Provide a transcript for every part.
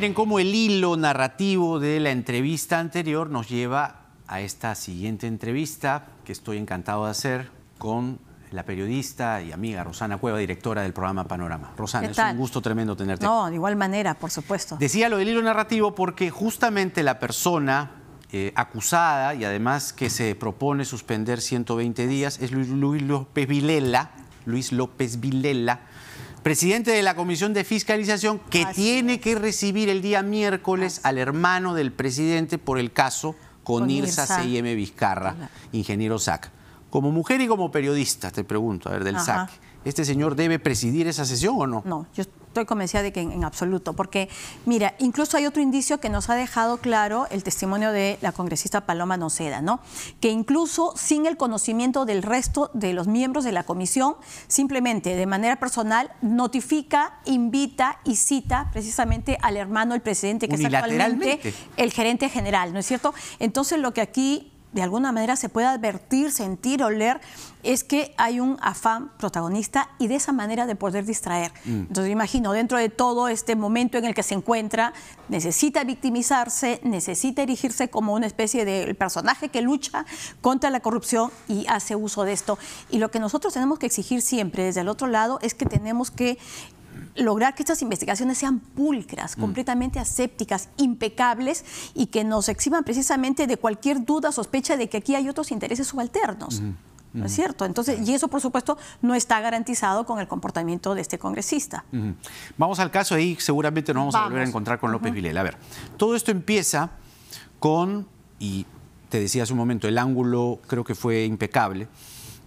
miren cómo el hilo narrativo de la entrevista anterior nos lleva a esta siguiente entrevista que estoy encantado de hacer con la periodista y amiga Rosana Cueva, directora del programa Panorama. Rosana, es un gusto tremendo tenerte. No, de igual manera, por supuesto. Decía lo del hilo narrativo porque justamente la persona acusada y además que se propone suspender 120 días es Luis López Vilela, presidente de la Comisión de Fiscalización, que tiene que recibir el día miércoles al hermano del presidente por el caso Conirsa C.I.M. Vizcarra, ingeniero SAC. Como mujer y como periodista, te pregunto, a ver, del SAC, ¿este señor debe presidir esa sesión o no? No, yo estoy convencida de que en absoluto, porque, mira, incluso hay otro indicio que nos ha dejado claro el testimonio de la congresista Paloma Noceda, ¿no? Que incluso sin el conocimiento del resto de los miembros de la comisión, simplemente de manera personal notifica, invita y cita precisamente al hermano del presidente, que es actualmente el gerente general, ¿no es cierto? Entonces, lo que aquí de alguna manera se puede advertir, sentir, oler, es que hay un afán protagonista y de esa manera de poder distraer. Entonces, imagino, dentro de todo este momento en el que se encuentra, necesita victimizarse, necesita erigirse como una especie de personaje que lucha contra la corrupción y hace uso de esto. Y lo que nosotros tenemos que exigir siempre desde el otro lado es que tenemos que lograr que estas investigaciones sean pulcras, completamente asépticas, impecables y que nos exhiban precisamente de cualquier duda, sospecha de que aquí hay otros intereses subalternos. ¿No es cierto? Entonces, y eso, por supuesto, no está garantizado con el comportamiento de este congresista. Vamos al caso, ahí seguramente nos vamos a volver a encontrar con López Vilela. A ver, todo esto empieza con, y te decía hace un momento, el ángulo creo que fue impecable,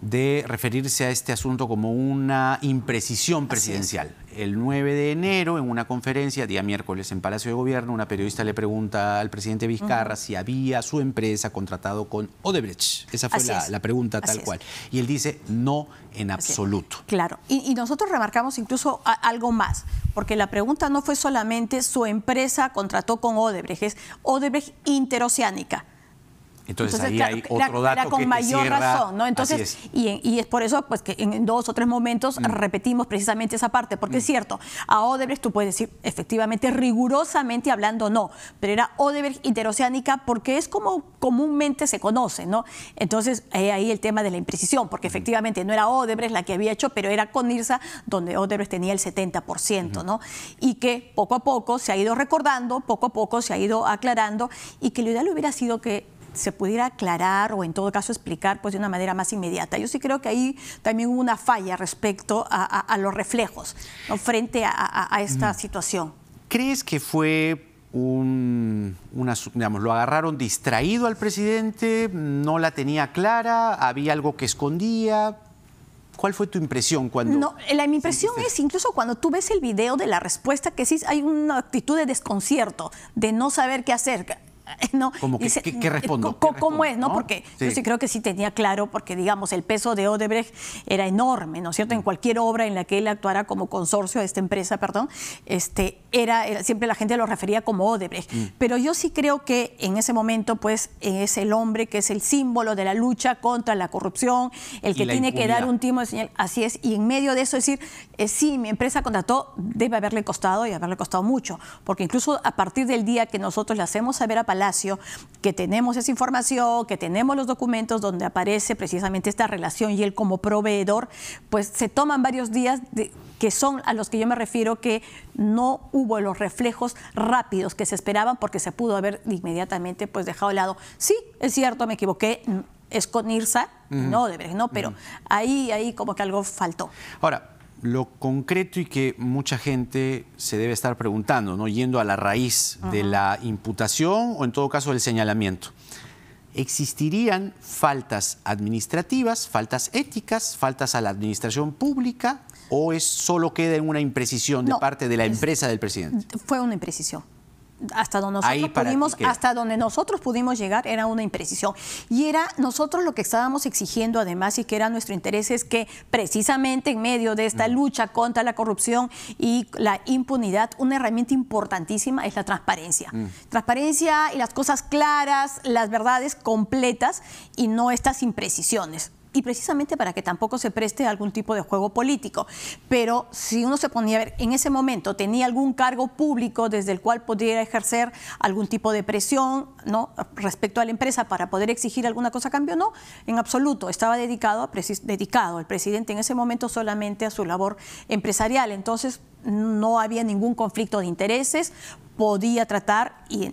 de referirse a este asunto como una imprecisión presidencial. El 9 de enero, en una conferencia, día miércoles, en Palacio de Gobierno, una periodista le pregunta al presidente Vizcarra si había su empresa contratado con Odebrecht. Esa fue la pregunta tal cual. Y él dice, no en absoluto. Claro. Y nosotros remarcamos incluso algo más, porque la pregunta no fue solamente su empresa contrató con Odebrecht, es Odebrecht Interoceánica. Entonces ahí hay otro dato era con que mayor cierra, razón, ¿no? Entonces, y es por eso pues, que en 2 o 3 momentos repetimos precisamente esa parte, porque es cierto, a Odebrecht tú puedes decir efectivamente, rigurosamente hablando, no, pero era Odebrecht Interoceánica porque es como comúnmente se conoce, ¿no? Entonces, ahí el tema de la imprecisión, porque efectivamente no era Odebrecht la que había hecho, pero era Conirsa, donde Odebrecht tenía el 70%, ¿no? Y que poco a poco se ha ido recordando, poco a poco se ha ido aclarando, y que lo ideal hubiera sido que se pudiera aclarar o en todo caso explicar pues de una manera más inmediata. Yo sí creo que ahí también hubo una falla respecto a los reflejos, ¿no? Frente a esta situación. ¿Crees que fue digamos, lo agarraron distraído al presidente, no la tenía clara, había algo que escondía? ¿Cuál fue tu impresión cuando...? No, mi impresión es incluso cuando tú ves el video de la respuesta que sí hay una actitud de desconcierto, de no saber qué hacer. ¿No? Como que, ¿qué respondo? ¿Cómo es? ¿No? Porque yo sí creo que sí tenía claro, porque digamos el peso de Odebrecht era enorme, ¿no es cierto? En cualquier obra en la que él actuara como consorcio de esta empresa, perdón, siempre la gente lo refería como Odebrecht. Pero yo sí creo que en ese momento pues es el hombre que es el símbolo de la lucha contra la corrupción, el que tiene que dar un timo de señal, así es, y en medio de eso decir, sí, mi empresa contrató, debe haberle costado y haberle costado mucho, porque incluso a partir del día que nosotros le hacemos saber a Palacio que tenemos esa información, que tenemos los documentos donde aparece precisamente esta relación y él como proveedor, pues se toman varios días que son a los que yo me refiero que no hubo los reflejos rápidos que se esperaban porque se pudo haber inmediatamente pues dejado de lado. Sí, es cierto, me equivoqué, es Conirsa, no Odebrecht, ¿no? Pero ahí como que algo faltó. Ahora, lo concreto y que mucha gente se debe estar preguntando, ¿no? Yendo a la raíz de la imputación o en todo caso del señalamiento. ¿Existirían faltas administrativas, faltas éticas, faltas a la administración pública o solo queda en una imprecisión de parte de la empresa del presidente? Fue una imprecisión. Hasta donde nosotros pudimos llegar era una imprecisión. Y era nosotros lo que estábamos exigiendo además y que era nuestro interés es que precisamente en medio de esta lucha contra la corrupción y la impunidad, una herramienta importantísima es la transparencia. Transparencia y las cosas claras, las verdades completas y no estas imprecisiones. y precisamente para que tampoco se preste a algún tipo de juego político. Pero si uno se ponía a ver, en ese momento tenía algún cargo público desde el cual pudiera ejercer algún tipo de presión, ¿no?, respecto a la empresa para poder exigir alguna cosa a cambio, no, en absoluto. Estaba dedicado el presidente en ese momento solamente a su labor empresarial. Entonces no había ningún conflicto de intereses, podía tratar y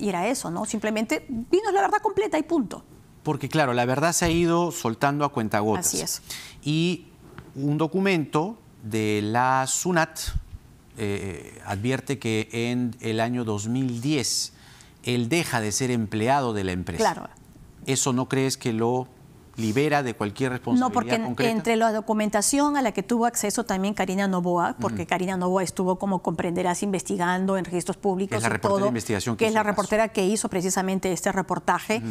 era eso, ¿no? Simplemente dinos la verdad completa y punto. Porque claro, la verdad se ha ido soltando a cuentagotas. Así es. Y un documento de la SUNAT advierte que en el año 2010 él deja de ser empleado de la empresa. Claro. ¿Eso no crees que lo libera de cualquier responsabilidad concreta? No, porque entre la documentación a la que tuvo acceso también Karina Noboa, porque Karina Noboa estuvo, como comprenderás, investigando en registros públicos. Es la reportera de investigación que es la reportera que hizo precisamente este reportaje.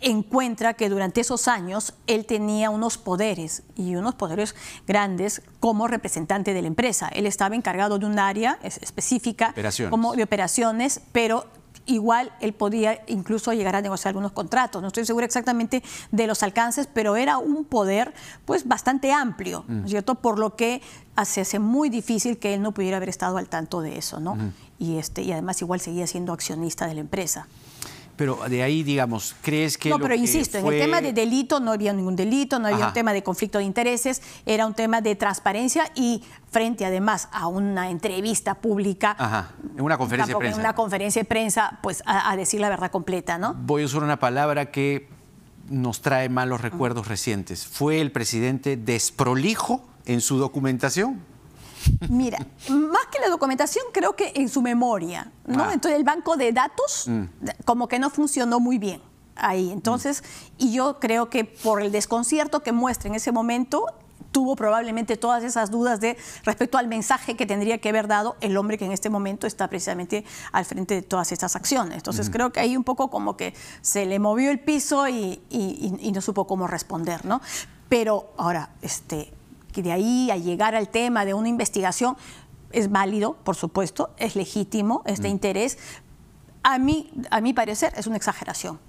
Encuentra que durante esos años él tenía unos poderes, y unos poderes grandes, como representante de la empresa. Él estaba encargado de un área específica como de operaciones, pero igual él podía incluso llegar a negociar algunos contratos. No estoy segura exactamente de los alcances, pero era un poder pues bastante amplio, ¿no es cierto? Por lo que se hace muy difícil que él no pudiera haber estado al tanto de eso, ¿no? Y además igual seguía siendo accionista de la empresa. Pero de ahí, digamos, ¿crees que no, pero insisto, en el tema de delito no había ningún delito, no había un tema de conflicto de intereses, era un tema de transparencia y frente además a una entrevista pública. En una conferencia de prensa. En una conferencia de prensa, pues a decir la verdad completa, ¿no? Voy a usar una palabra que nos trae malos recuerdos recientes. ¿Fue el presidente desprolijo en su documentación? Mira, más que la documentación, creo que en su memoria, ¿no? Entonces el banco de datos como que no funcionó muy bien ahí. Entonces, y yo creo que por el desconcierto que muestra en ese momento, tuvo probablemente todas esas dudas respecto al mensaje que tendría que haber dado el hombre que en este momento está precisamente al frente de todas estas acciones. Entonces creo que ahí un poco como que se le movió el piso y no supo cómo responder, ¿no? Pero ahora, que de ahí a llegar al tema de una investigación es válido, por supuesto, es legítimo este interés. A mi parecer es una exageración.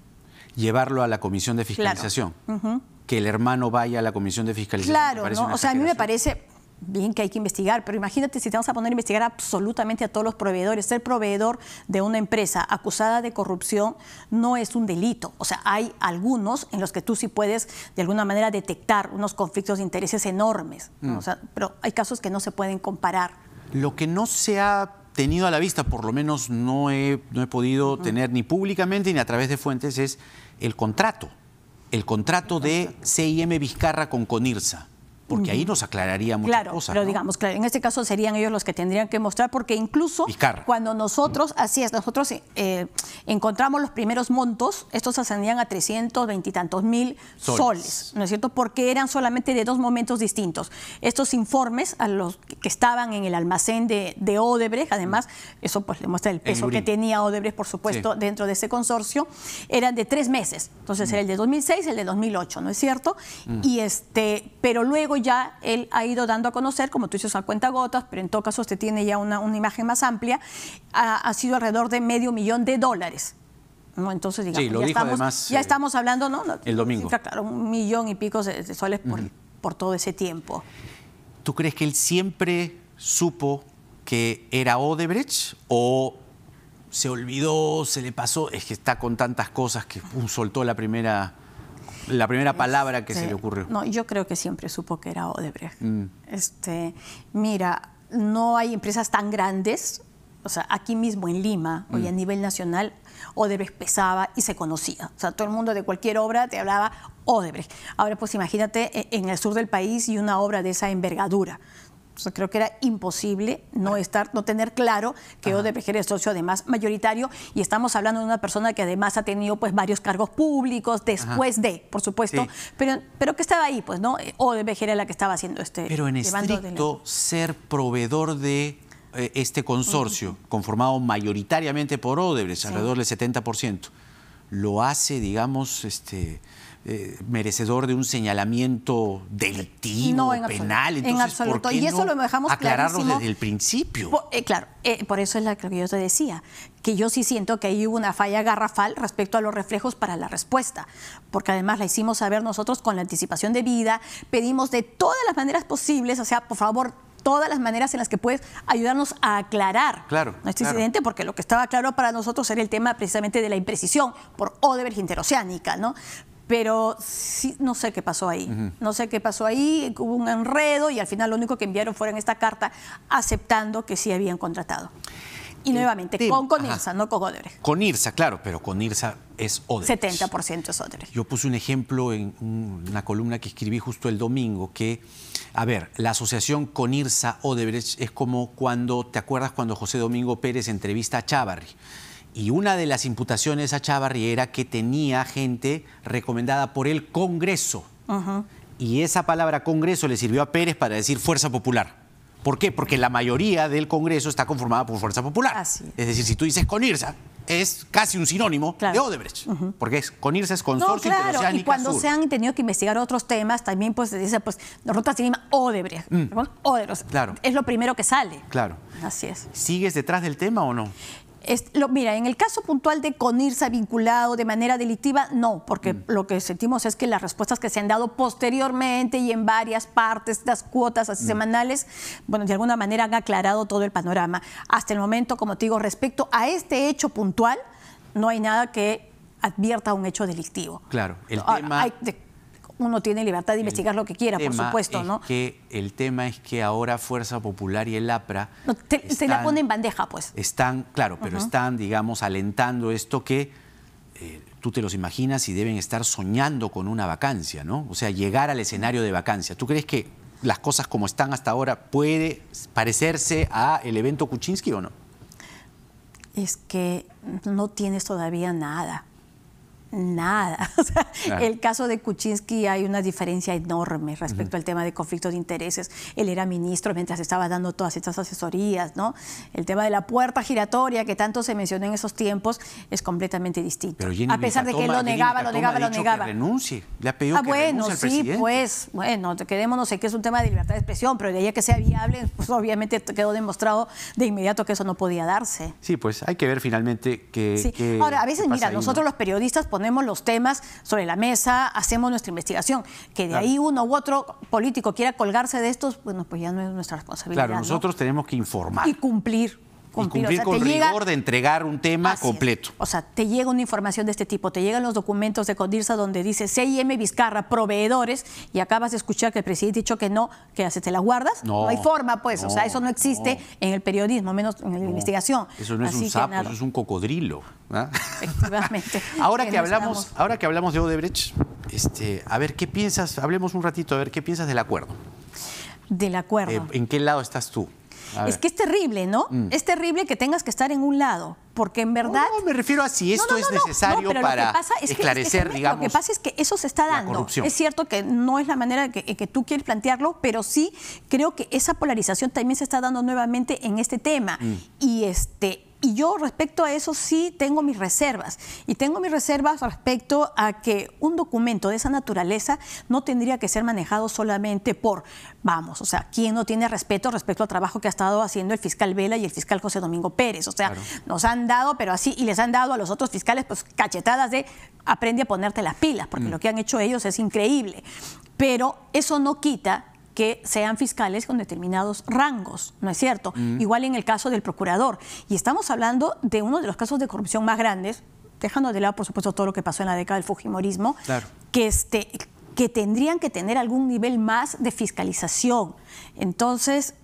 Llevarlo a la comisión de fiscalización. Claro. Que el hermano vaya a la comisión de fiscalización. Claro, ¿no? O sea, a mí me parece bien que hay que investigar, pero imagínate si te vamos a poner a investigar absolutamente a todos los proveedores. Ser proveedor de una empresa acusada de corrupción no es un delito. O sea, hay algunos en los que tú sí puedes de alguna manera detectar unos conflictos de intereses enormes, ¿no? O sea, pero hay casos que no se pueden comparar. Lo que no se ha tenido a la vista, por lo menos no he podido tener ni públicamente ni a través de fuentes, es el contrato. El contrato de CIM Vizcarra con Conirsa. Porque ahí nos aclararía muchas cosas. Pero ¿no? digamos, claro, en este caso serían ellos los que tendrían que mostrar, porque incluso Vizcarra. Cuando nosotros, así es, nosotros encontramos los primeros montos, estos ascendían a 320 y tantos mil soles, ¿no es cierto? Porque eran solamente de dos momentos distintos. Estos informes a los que estaban en el almacén de Odebrecht, además, eso pues le muestra el peso que tenía Odebrecht, por supuesto, dentro de ese consorcio, eran de 3 meses. Entonces era el de 2006, el de 2008, ¿no es cierto? Y pero luego ya él ha ido dando a conocer, como tú dices, a cuentagotas, pero en todo caso usted tiene ya una imagen más amplia, ha sido alrededor de $500,000, ¿no? Entonces, digamos, ya estamos hablando, ¿no? El domingo. Claro, 1 millón y pico de soles por todo ese tiempo. ¿Tú crees que él siempre supo que era Odebrecht o se olvidó, se le pasó? Es que está con tantas cosas que soltó la primera palabra que se le ocurrió. No, yo creo que siempre supo que era Odebrecht. Mira, no hay empresas tan grandes, o sea, aquí mismo en Lima, hoy a nivel nacional, Odebrecht pesaba y se conocía. O sea, todo el mundo de cualquier obra te hablaba Odebrecht. Ahora, pues imagínate en el sur del país y una obra de esa envergadura. O sea, creo que era imposible no tener claro que Odebrecht era el socio además mayoritario, y estamos hablando de una persona que además ha tenido pues varios cargos públicos después por supuesto, pero que estaba ahí, pues, ¿no? Odebrecht era la que estaba haciendo Pero en estricto ser proveedor de este consorcio, conformado mayoritariamente por Odebrecht, alrededor del 70%, lo hace, digamos, merecedor de un señalamiento delictivo, no, penal. Entonces, en absoluto. ¿por qué y eso no lo dejamos aclararlo clarísimo desde el principio? Claro, por eso es lo que yo te decía, que yo sí siento que ahí hubo una falla garrafal respecto a los reflejos para la respuesta, porque además la hicimos saber nosotros con la anticipación debida, pedimos de todas las maneras posibles, o sea, por favor, todas las maneras en las que puedes ayudarnos a aclarar nuestro incidente, porque lo que estaba claro para nosotros era el tema precisamente de la imprecisión por Odebrecht interoceánica, ¿no? Pero sí, no sé qué pasó ahí. No sé qué pasó ahí, hubo un enredo y al final lo único que enviaron fue esta carta aceptando que sí habían contratado. Y nuevamente, con IRSA, no con Odebrecht. Con IRSA, claro, pero con IRSA es Odebrecht. 70% es Odebrecht. Yo puse un ejemplo en una columna que escribí justo el domingo, que, a ver, la asociación con IRSA-Odebrecht es como cuando, ¿te acuerdas cuando José Domingo Pérez entrevista a Chávarri? Y una de las imputaciones a Chávarri era que tenía gente recomendada por el Congreso. Y esa palabra Congreso le sirvió a Pérez para decir Fuerza Popular. ¿Por qué? Porque la mayoría del Congreso está conformada por Fuerza Popular. Así es decir, si tú dices con IRSA, es casi un sinónimo de Odebrecht. Porque con IRSA es Consorcio Interoceánica y cuando Sur. se han tenido que investigar otros temas, también pues se dice, pues, Rutas de Lima, Odebrecht. Odebrecht. Claro. Es lo primero que sale. Claro. Así es. ¿Sigues detrás del tema o no? Mira, en el caso puntual de CONIRSA vinculado de manera delictiva, no, porque lo que sentimos es que las respuestas que se han dado posteriormente y en varias partes, las cuotas así semanales, bueno, de alguna manera han aclarado todo el panorama. Hasta el momento, como te digo, respecto a este hecho puntual, no hay nada que advierta un hecho delictivo. Claro, el tema... Uno tiene libertad de investigar lo que quiera, por supuesto, ¿no? El tema es que ahora Fuerza Popular y el APRA... se la pone en bandeja, pues. Están, claro, pero están, digamos, alentando esto que tú te los imaginas y deben estar soñando con una vacancia, ¿no? O sea, llegar al escenario de vacancia. ¿Tú crees que las cosas como están hasta ahora puede parecerse a el evento Kuczynski o no? Es que no tienes todavía nada. Nada. O sea, el caso de Kuczynski hay una diferencia enorme respecto al tema de conflicto de intereses. Él era ministro mientras estaba dando todas estas asesorías, ¿no? El tema de la puerta giratoria que tanto se mencionó en esos tiempos es completamente distinto. Pero Jenny a pesar de que él lo negaba. Que renuncie. Le ha pedido que renuncie al presidente. Pues, bueno, quedémonos, sé que es un tema de libertad de expresión, pero de ahí a que sea viable, pues obviamente quedó demostrado de inmediato que eso no podía darse. Sí, pues hay que ver finalmente que ahora, a veces, mira, nosotros los periodistas ponemos los temas sobre la mesa, hacemos nuestra investigación. Que de ahí uno u otro político quiera colgarse de estos, bueno, pues ya no es nuestra responsabilidad. Claro, nosotros tenemos que informar. Y cumplir. Y cumplir con rigor de entregar un tema completo. O sea, te llega una información de este tipo, te llegan los documentos de CONIRSA donde dice CIM Vizcarra, proveedores, y acabas de escuchar que el presidente ha dicho que no, que hace, ¿te la guardas? No hay forma, pues, o sea, eso no existe en el periodismo, menos en la investigación. Eso no es un sapo, eso es un cocodrilo. ¿Ah? Efectivamente. Ahora que hablamos de Odebrecht, a ver, ¿qué piensas? Hablemos un ratito, a ver, ¿qué piensas del acuerdo? Del acuerdo. ¿En qué lado estás tú? Es que es terrible, ¿no? Es terrible que tengas que estar en un lado, porque en verdad... No, me refiero a si esto es necesario para esclarecer, digamos, lo que pasa es que eso se está dando. Es cierto que no es la manera que tú quieres plantearlo, pero sí creo que esa polarización también se está dando nuevamente en este tema. Y yo respecto a eso sí tengo mis reservas. Y tengo mis reservas respecto a que un documento de esa naturaleza no tendría que ser manejado solamente por, o sea, ¿quién no tiene respeto respecto al trabajo que ha estado haciendo el fiscal Vela y el fiscal José Domingo Pérez? O sea, nos han dado, pero así, y les han dado a los otros fiscales pues cachetadas de aprende a ponerte las pilas, porque lo que han hecho ellos es increíble. Pero eso no quita que sean fiscales con determinados rangos, ¿no es cierto? Igual en el caso del procurador. Y estamos hablando de uno de los casos de corrupción más grandes, dejando de lado, por supuesto, todo lo que pasó en la década del fujimorismo, que tendrían que tener algún nivel más de fiscalización. Entonces,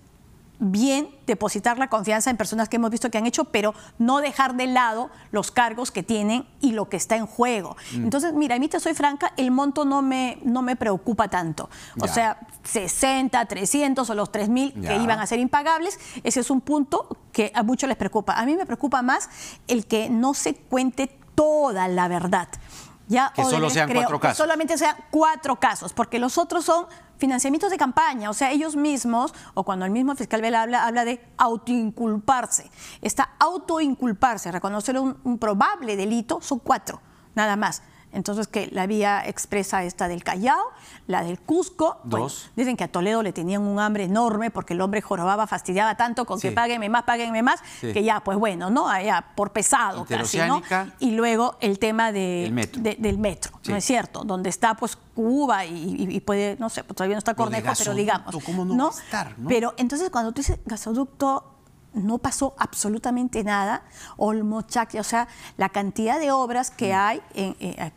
bien depositar la confianza en personas que hemos visto que han hecho, pero no dejar de lado los cargos que tienen y lo que está en juego. Entonces, mira, a mí te soy franca, el monto no me preocupa tanto. O sea, 60, 300 o los 3.000 que iban a ser impagables, ese es un punto que a muchos les preocupa. A mí me preocupa más el que no se cuente toda la verdad. Que solo sean 4 casos. Que solamente sean 4 casos, porque los otros son financiamientos de campaña, o sea, ellos mismos, o cuando el mismo fiscal Vela habla de autoinculparse. Está autoinculparse, reconocer un probable delito, son 4, nada más. Entonces, que la vía expresa esta del Callao, la del Cusco. Bueno, dicen que a Toledo le tenían un hambre enorme porque el hombre jorobaba, fastidiaba tanto con que páguenme más, que ya, pues bueno, ¿no? Allá por pesado casi, ¿no? Y luego el tema del metro, ¿no es cierto? Donde está, pues, Cuba y puede, no sé, pues todavía no está Cornejo, pero digamos. ¿Cómo no va a estar, no? Pero entonces, cuando tú dices gasoducto, no pasó absolutamente nada. Olmochac, o sea, la cantidad de obras que hay,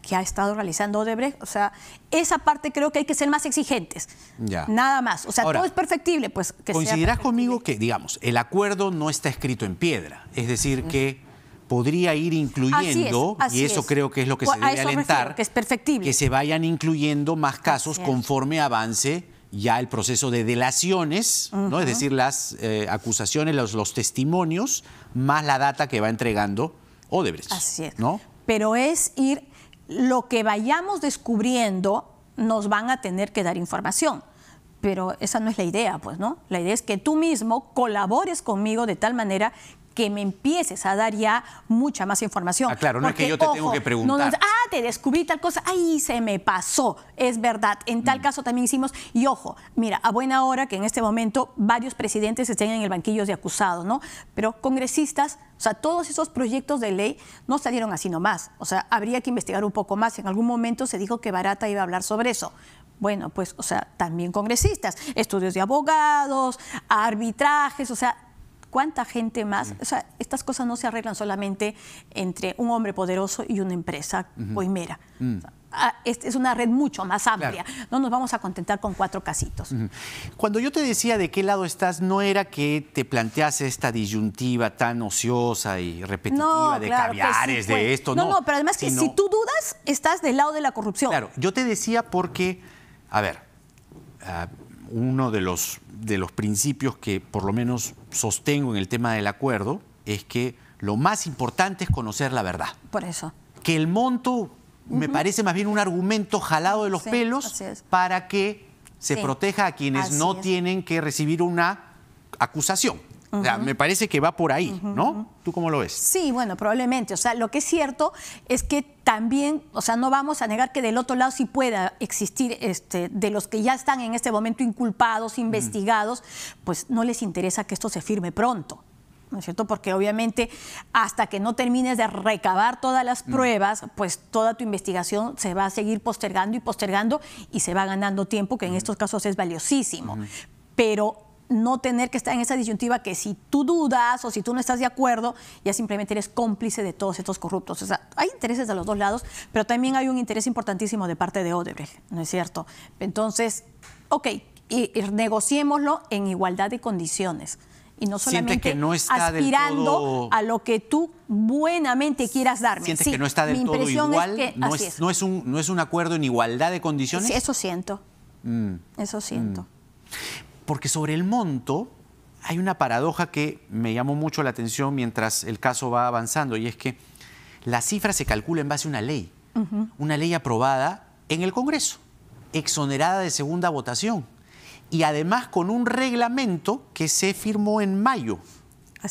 que ha estado realizando Odebrecht, o sea, esa parte creo que hay que ser más exigentes. Ya. Nada más. O sea, ahora, todo es perfectible, pues que ¿coincidirás conmigo que, digamos, el acuerdo no está escrito en piedra? Es decir, que podría ir incluyendo, y eso creo que es lo que se debe alentar, que es perfectible, que se vayan incluyendo más casos conforme avance ya el proceso de delaciones, ¿no? Es decir, las acusaciones, los testimonios, más la data que va entregando Odebrecht. Así es. ¿No? Pero es ir, lo que vayamos descubriendo, nos van a tener que dar información. Pero esa no es la idea, pues, ¿no? La idea es que tú mismo colabores conmigo de tal manera que me empieces a dar ya mucha más información. Ah, claro, no porque, es que yo te tengo que preguntar. Te descubrí tal cosa, ahí se me pasó, es verdad. En tal caso también hicimos, y ojo, mira, a buena hora que en este momento varios presidentes estén en el banquillo de acusados, ¿no? Pero congresistas, o sea, todos esos proyectos de ley no salieron así nomás. O sea, habría que investigar un poco más. En algún momento se dijo que Barata iba a hablar sobre eso. Bueno, pues, o sea, también congresistas, estudios de abogados, arbitrajes, o sea, ¿cuánta gente más? O sea, estas cosas no se arreglan solamente entre un hombre poderoso y una empresa coimera. O sea, es una red mucho más amplia. Claro. No nos vamos a contentar con 4 casitos. Cuando yo te decía de qué lado estás, no era que te plantease esta disyuntiva tan ociosa y repetitiva de caviares, sí, de esto. No, pero además que si tú dudas, estás del lado de la corrupción. Claro, yo te decía porque, a ver, uno de los principios que por lo menos sostengo en el tema del acuerdo es que lo más importante es conocer la verdad. Por eso. Que el monto me parece más bien un argumento jalado de los pelos para que se proteja a quienes no tienen que recibir una acusación. O sea, me parece que va por ahí, ¿no? ¿Tú cómo lo ves? Sí, bueno, probablemente. O sea, lo que es cierto es que también, o sea, no vamos a negar que del otro lado sí pueda existir, de los que ya están en este momento inculpados, investigados, pues no les interesa que esto se firme pronto, ¿no es cierto? Porque obviamente hasta que no termines de recabar todas las pruebas, pues toda tu investigación se va a seguir postergando y se va ganando tiempo, que en estos casos es valiosísimo. Pero no tener que estar en esa disyuntiva que si tú dudas o si tú no estás de acuerdo, ya simplemente eres cómplice de todos estos corruptos. O sea, hay intereses de los dos lados, pero también hay un interés importantísimo de parte de Odebrecht, ¿no es cierto? Entonces, ok, y negociémoslo en igualdad de condiciones. Y no solamente que no está aspirando todo... a lo que tú buenamente quieras darme. ¿Sientes que no está del todo igual? Es que, ¿no es un acuerdo en igualdad de condiciones? Sí, eso siento. Eso siento. Porque sobre el monto hay una paradoja que me llamó mucho la atención mientras el caso va avanzando, y es que la cifra se calcula en base a una ley aprobada en el Congreso, exonerada de segunda votación, y además con un reglamento que se firmó en mayo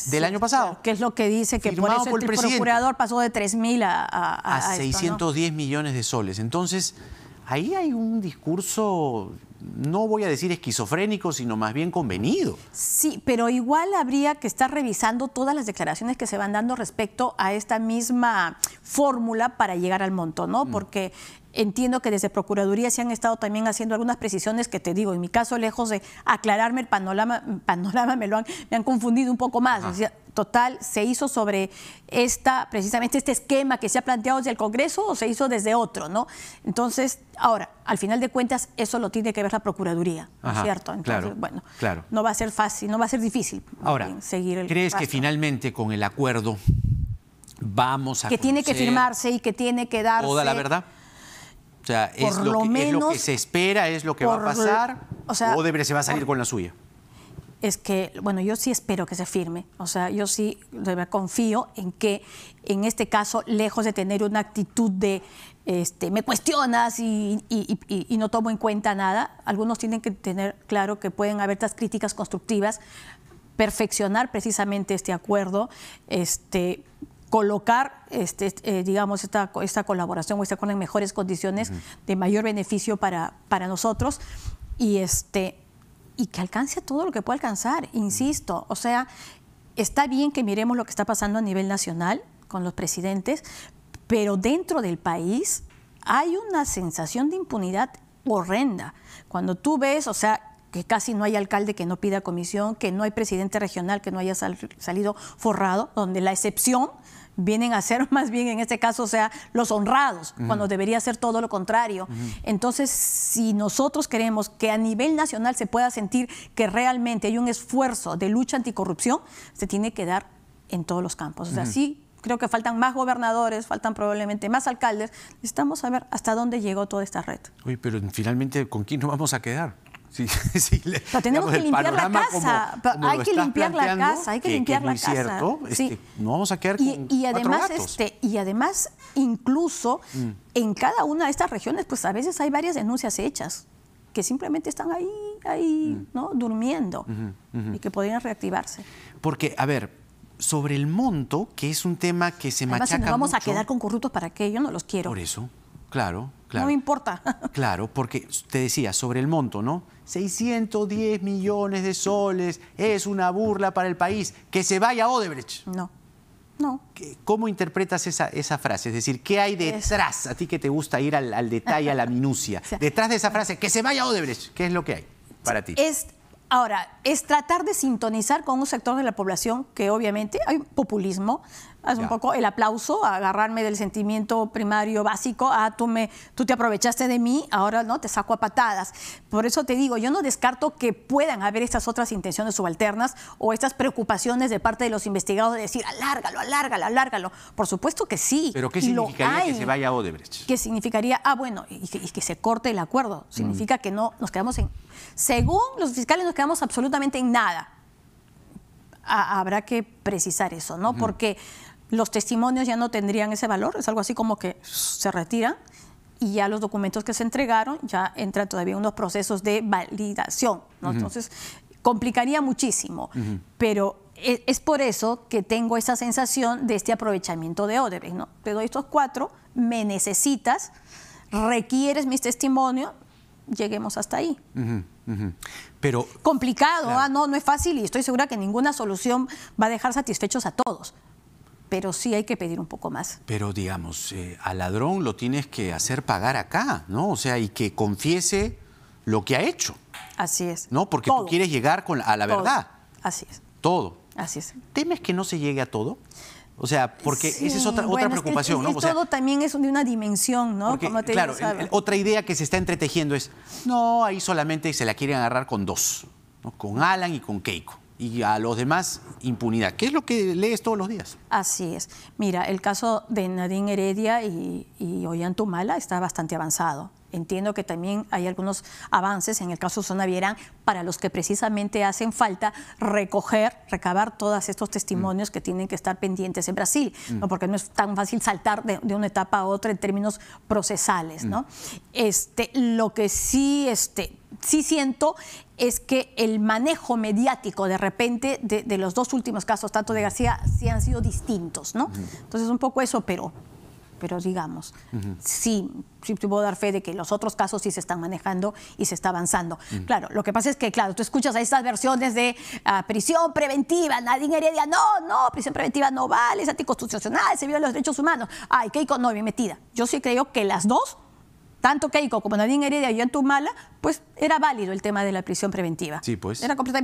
del año pasado. Que es lo que dice que por eso el procurador pasó de 3.000 a 610 millones de soles. Entonces, ahí hay un discurso, no voy a decir esquizofrénico, sino más bien convenido. Sí, pero igual habría que estar revisando todas las declaraciones que se van dando respecto a esta misma fórmula para llegar al monto, ¿no? Porque entiendo que desde Procuraduría se han estado también haciendo algunas precisiones que te digo, en mi caso, lejos de aclararme el panorama me han confundido un poco más. O sea, total, ¿se hizo sobre precisamente este esquema que se ha planteado desde el Congreso o se hizo desde otro, ¿no? Entonces, ahora, al final de cuentas, eso lo tiene que ver la Procuraduría, ¿no es cierto? Entonces, bueno, no va a ser fácil, no va a ser difícil seguir el ¿crees rastro? Que finalmente con el acuerdo vamos a que tiene que firmarse y que tiene que darse toda la verdad? O sea, es lo que se espera, es lo que va a pasar, o Odebrecht se va a salir con la suya. Es que, bueno, yo sí espero que se firme. O sea, yo sí de verdad confío en que, en este caso, lejos de tener una actitud de me cuestionas y no tomo en cuenta nada, algunos tienen que tener claro que pueden haber estas críticas constructivas, perfeccionar precisamente este acuerdo, colocar, digamos, esta colaboración o este acuerdo en mejores condiciones de mayor beneficio para nosotros y que alcance todo lo que pueda alcanzar, insisto. O sea, está bien que miremos lo que está pasando a nivel nacional con los presidentes, pero dentro del país hay una sensación de impunidad horrenda. Cuando tú ves, o sea, que casi no hay alcalde que no pida comisión, que no hay presidente regional que no haya salido forrado, donde la excepción vienen a ser más bien en este caso, o sea, los honrados, cuando debería ser todo lo contrario. Entonces, si nosotros queremos que a nivel nacional se pueda sentir que realmente hay un esfuerzo de lucha anticorrupción, se tiene que dar en todos los campos. O sea, sí, creo que faltan más gobernadores, faltan probablemente más alcaldes. Necesitamos saber hasta dónde llegó toda esta red. Oye, pero finalmente, ¿con quién nos vamos a quedar? Pero tenemos que limpiar la casa, hay que limpiar la casa, hay que limpiar la casa. Cierto, no vamos a quedar con además, y además, incluso en cada una de estas regiones, pues a veces hay varias denuncias hechas que simplemente están ahí, ¿no? Durmiendo y que podrían reactivarse. Porque, a ver, sobre el monto, que es un tema que se además, machaca si nos vamos mucho, a quedar con corruptos, ¿para qué? Yo no los quiero. Por eso, claro. No me importa. Claro, porque te decía, sobre el monto, ¿no? 610 millones de soles, es una burla para el país. ¡Que se vaya Odebrecht! No. ¿Cómo interpretas esa frase? Es decir, ¿qué hay detrás? A ti que te gusta ir al detalle, a la minucia. Detrás de esa frase, ¡que se vaya Odebrecht! ¿Qué es lo que hay para ti? Ahora, es tratar de sintonizar con un sector de la población que obviamente hay populismo, es un poco el aplauso, agarrarme del sentimiento primario básico, tú te aprovechaste de mí, ahora no, te saco a patadas. Por eso te digo, yo no descarto que puedan haber estas otras intenciones subalternas o estas preocupaciones de parte de los investigados de decir, alárgalo. Por supuesto que sí. ¿Pero qué significaría que se vaya Odebrecht? ¿Qué significaría? Bueno, y que se corte el acuerdo. Significa que no nos quedamos en... Según los fiscales nos quedamos absolutamente en nada. Habrá que precisar eso, ¿no? Porque los testimonios ya no tendrían ese valor, es algo así como que se retiran y ya los documentos que se entregaron ya entran todavía unos procesos de validación, ¿no? Entonces, complicaría muchísimo, pero es por eso que tengo esa sensación de este aprovechamiento de Odebrecht, ¿no? Te doy estos 4, me necesitas, requieres mis testimonios, lleguemos hasta ahí. Pero complicado, claro. No es fácil y estoy segura que ninguna solución va a dejar satisfechos a todos. Pero sí hay que pedir un poco más. Pero digamos, al ladrón lo tienes que hacer pagar acá, ¿no? O sea, y que confiese lo que ha hecho. Así es. ¿No? Porque tú quieres llegar a la verdad. Así es. Todo. Así es. ¿Temes que no se llegue a todo? O sea, porque sí, esa es otra preocupación, ¿no? O sea, todo también es de una dimensión, ¿no? Porque, como te claro, digo, otra idea que se está entretejiendo es, no, ahí solamente se la quieren agarrar con 2, ¿no? Con Alan y con Keiko. Y a los demás, impunidad. ¿Qué es lo que lees todos los días? Así es. Mira, el caso de Nadine Heredia y Ollanta está bastante avanzado. Entiendo que también hay algunos avances en el caso Susana Vierán para los que precisamente hacen falta recabar todos estos testimonios que tienen que estar pendientes en Brasil, ¿no? Porque no es tan fácil saltar de una etapa a otra en términos procesales, ¿no? Lo que sí siento es que el manejo mediático de repente de los 2 últimos casos, tanto de García, sí han sido distintos, ¿no? Entonces un poco eso, pero digamos, sí puedo dar fe de que los otros casos sí se están manejando y se está avanzando. Claro, lo que pasa es que, claro, tú escuchas a estas versiones de prisión preventiva, Nadine Heredia, no, prisión preventiva no vale, es anticonstitucional, se violan los derechos humanos. Ay, Keiko no, bien metida. Yo sí creo que las dos, tanto Keiko como Nadine Heredia y Ollanta Humala, pues era válido el tema de la prisión preventiva. Sí, pues.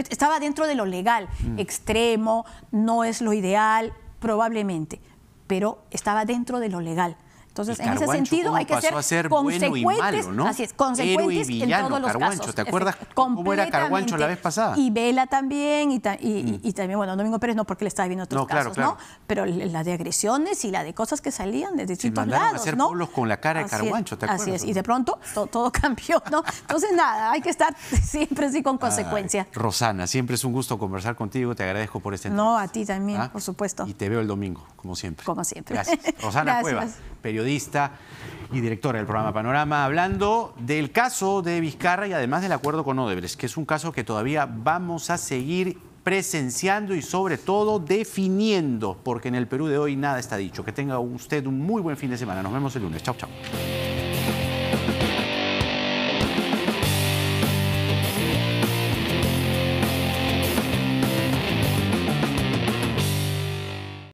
Estaba dentro de lo legal, extremo, no es lo ideal, probablemente, pero estaba dentro de lo legal. Entonces, en ese sentido hay que ser consecuentes, ¿no? Así es, consecuentes en todos los casos. ¿Te acuerdas cómo era Carguancho la vez pasada? Y Vela también, y también, bueno, Domingo Pérez no, porque le estaba viendo otros casos, claro. ¿no? Pero la de agresiones y la de cosas que salían de distintos lados, a hacer pueblos con la cara de Carguancho, ¿te acuerdas? Así es, y de pronto todo cambió, ¿no? Entonces, nada, hay que estar siempre así con consecuencia. Rosana, siempre es un gusto conversar contigo, te agradezco por este entrevista. No, a ti también, por supuesto. Y te veo el domingo, como siempre. Como siempre. Gracias. Rosana Cueva, periodista y directora del programa Panorama, hablando del caso de Vizcarra y además del acuerdo con Odebrecht, que es un caso que todavía vamos a seguir presenciando y sobre todo definiendo, porque en el Perú de hoy nada está dicho. Que tenga usted un muy buen fin de semana. Nos vemos el lunes. Chau, chau.